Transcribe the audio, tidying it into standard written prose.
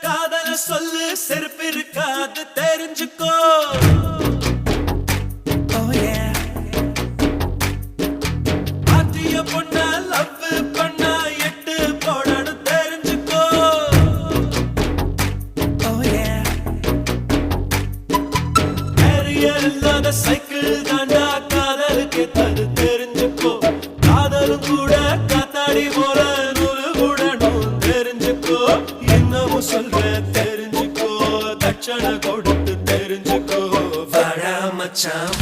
காதல சொல்லு செருப்பு இருக்காது தெரிஞ்சுக்கோ பாத்திய பொண்ண லவ் பண்ணா எட்டு போடணும் தெரிஞ்சுக்கோ கேரியர் இல்லாத சைக்கிள் தாண்டா காதலுக்கு தது தெரிஞ்சுக்கோ காதலும் கூட காத்தாடி போல சொல்ற தெரிஞ்சுக்கோ தட்சண கொடுத்து தெரிஞ்சுக்கோ வாடா மச்சான்